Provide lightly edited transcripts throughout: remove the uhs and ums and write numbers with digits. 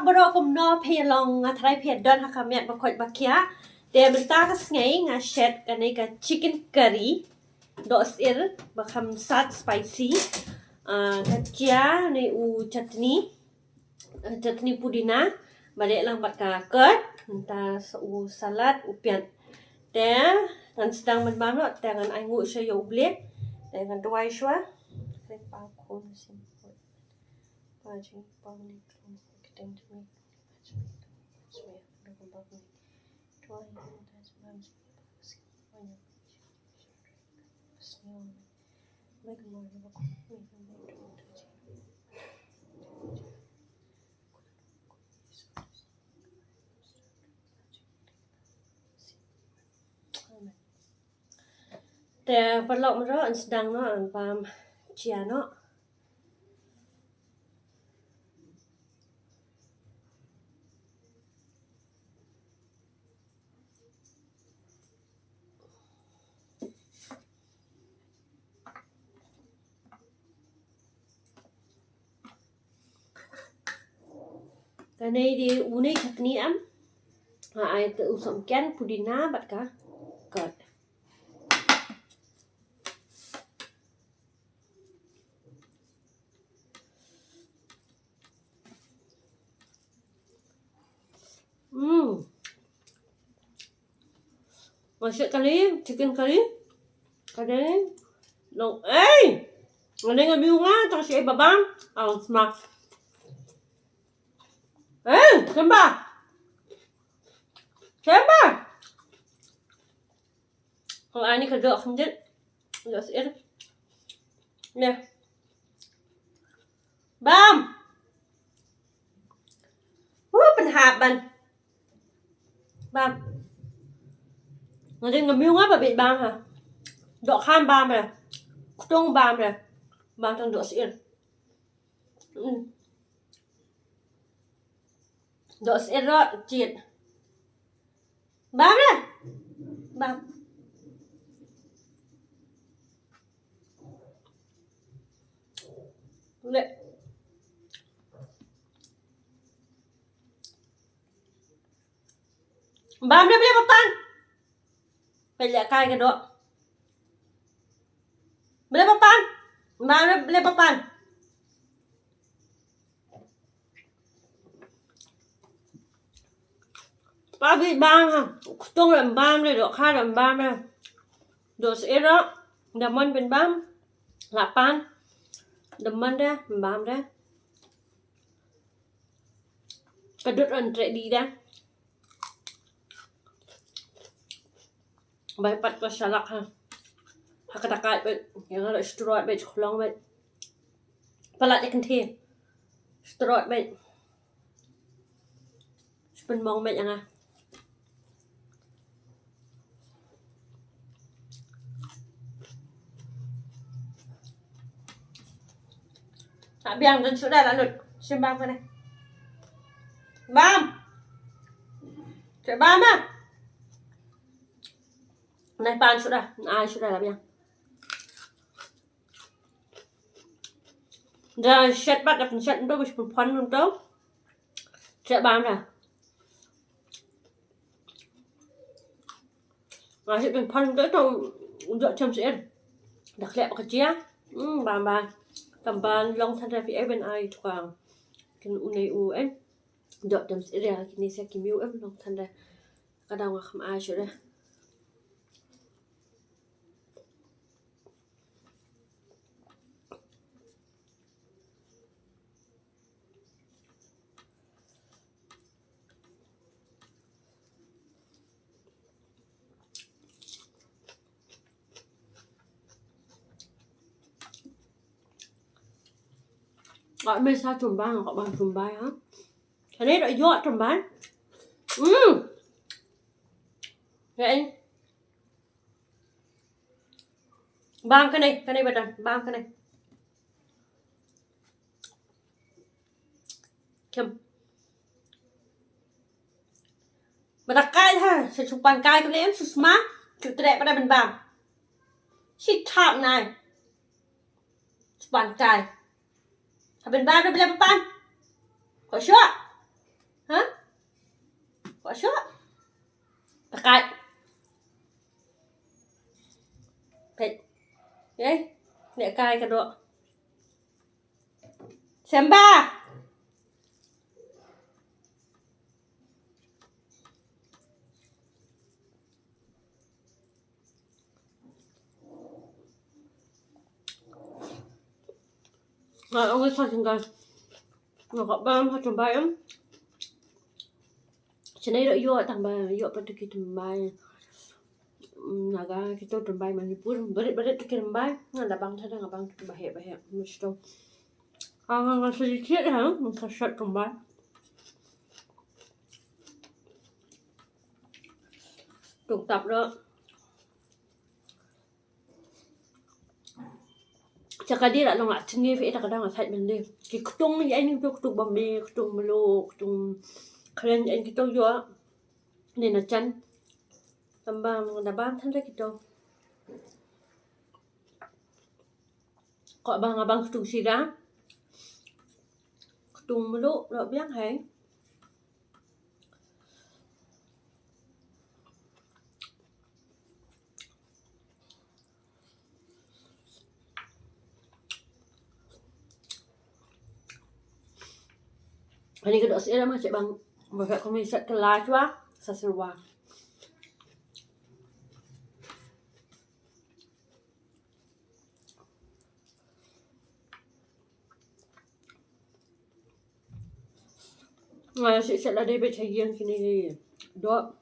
vlog bro cùng no phe long thay phe don ha khamet ba khoi ba kya de benta ka sngai nga shet ka nei ka chicken curry dos ba kham sat spicy ka kya nei u chutney pudina bale lang bat ka kat ta u salad u pian de ngan sedang man bam no te ngan ai ngu sha yo blek de ngan dwai shwa kai pa khon sim pa ji pa ni klon keteng to meแต่ปลอกมันร้อนดังเนาะปามเจียเนาะcái này thì u này thật ní ấm ai tự sống kén pudina bật cả cợt masuk kali chicken curry kadang long ngene ngabi nga ta si babam ang smak samba kalau ani kerja khamjat enggak sih nè bamปัญหาบันbam ngồi ngầm á bà bị bam hả độ khan bam này tung bam này bam trong độ xịn độ xịn rồi chuyện bam này bam lệ bam đây beli papan beli kai ke dok beli papan bam beli papan ba bị bam hả tung làm bam này độ khai làm bam này độ sẽ đó đầm mân bên bam là pan đầm mân ra bam ra cái đứt ẩn chạy đi ra bay pat pa salak ha hakatakai bet yang ada steroid bet klong bet palat ikan thi steroid bet spin mong bet yang ah tak biang dan sudah lalu sembang ke ni bam cek bam ah này pan sudah ai sudah lah biang giờ set bắt gặp set đó bị phun luôn đâu sẽ bám nè mà sẽ bị phun tới trong dọn châm sẽ đặc lẹ cái chia bám cầm bàn long thân ra phía bên ai thoảng cái u này u em dọn châm sẽ ra cái này sẽ kiếm yêu em long thân ra cái đầu mà không ai chỗ đây gọi bên sao trùm ban gọi bằng trùm bài hả cái này đợi dọa trùm bán vậy bang cái này bật đàn bang cái này kem mà đặt cay thôi sẽ chụp bàn cay cái này em smart chụp đẹp ở đây bên bang shit thảm này chụp bàn cay bên ba nó beli papan kok syok Kok syok? Tekat. Pet. Yay. Nek kai ka dok. Samba. Ông ấy xong rồi. Nó có ba hoa trồng bài lắm. Cho nên đợi vô thằng bà vô bắt được cái trồng bài. Naga kita trồng bài mà pun berit trồng bài. Nggak bang sana nggak bang trồng bài hẹp mesti. Nggak sedikit hả? Nggak sedikit trồng bài. Trồng tập đó. Cakap dia nak nak cengi fit kadang nak side benda. Ki ketung ni anh tu ketung bambi, ketung melo, ketung keren anh kita jo. Ni nak chan. Tambah dabam than dah kita. Kok abang ketung sirah. Ketung melo, nak biang hai. Ini kedok sih dah macam bang. Buat kami set kelas wah, seseruah. Set lah dia bercayan kini ni. Dok.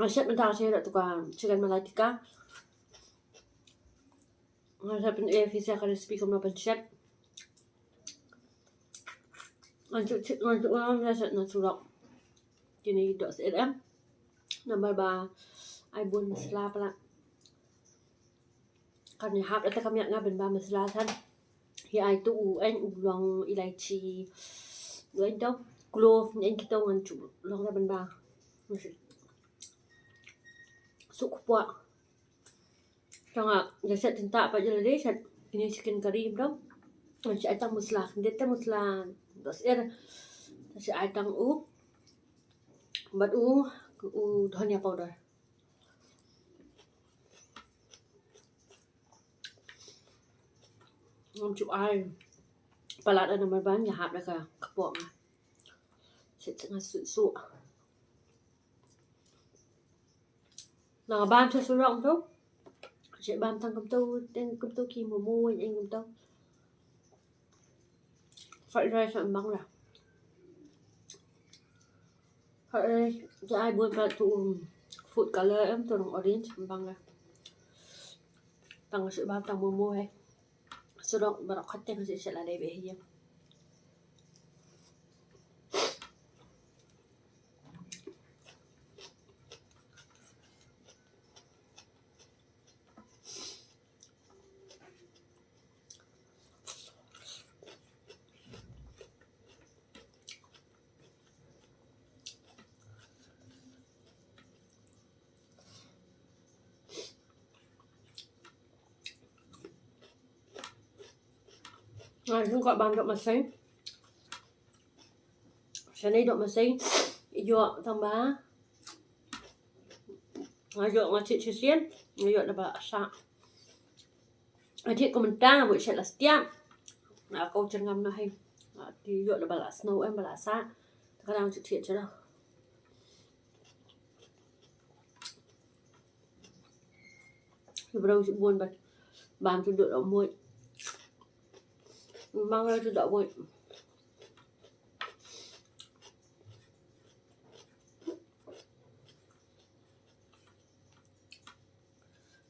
Set mentah saya dah tukar chicken malaika. Saya pun visa kalau speak kau nak set. Untuk orang rasa nak surak. Kini dok set em. Nombor ba. Ai buôn masala pala. Kan ni hap dah kami nak ben ba masala san. Hi ai tu anh long ilaichi. Rồi đâu clove anh kita ngan chu long ra ben ba. Suk puak. Jangan dia set tinta apa je lagi set ini chicken curry đâu. Masih ai tang masala. Dia tang masala. Das masih ai tang bat dhania powder. Ngom chụp ai palat ada nomor ban ya hap dah ka kepok ah. Setengah suk. Nah ban cho su rong tu. Chị ban thằng cầm tu khi mùa mua anh cầm tu. Phải ra soạn băng là. Phải cho ai buôn vào tụ food color em tụ đồng orange băng là. Tăng sự ban tăng mùa hay. Su rong bà đọc khách tên sẽ là đây về hiên. Rồi chúng gọi bàn đậu mà xanh. Sáng nay đậu mà xanh. Dọ thằng bá. Dọ mà chị xiên. Dọ là bà sạ. Thì komentar buat saya lah setiap. Kau cengam nah hay. Thì dọ là bà snow em bà sạ. Kadang chị thiện cho đâu. Thì bắt đầu chị buồn bật. Bàn cho đợi đậu muội. Mang ra cho đậu muội.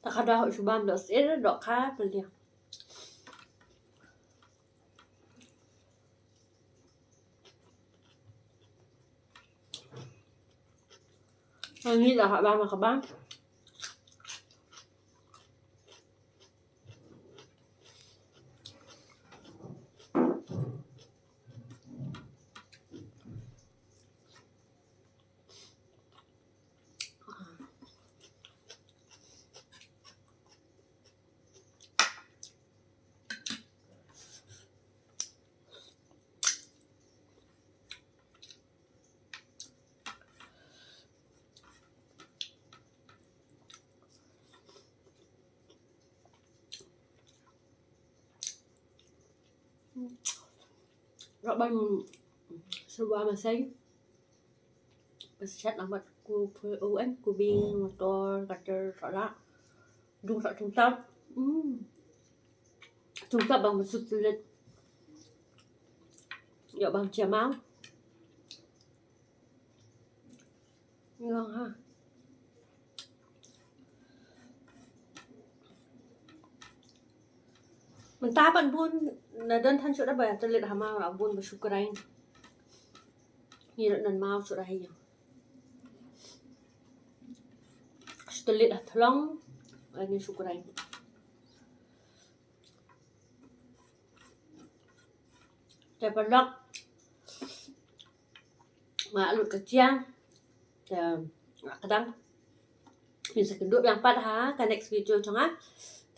Tak ada hok subam dok sir dok ka pelia. Ini dah hak bang mak bang. Rõ bánh sebuah masing. Beset amat ku UN ku bing motor kader sola. Dung sak tungtap. Tungtap bang masuk sulit. Ya bang chia mau. Ngon ha. Mentapan pun nadan than chỗ đã bày telit hama abun bersyukurain. Ni nan mau chỗ dah yang. Telit dah tolong ini syukurain. Terpelak malut keciang dan kadang bisa kedua yang empat ha ke next video chong ha.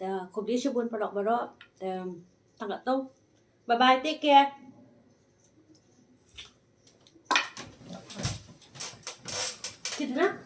Ta khop đi chubun padok baro ta tangkat tau. Bye bye, take care. Gitu na.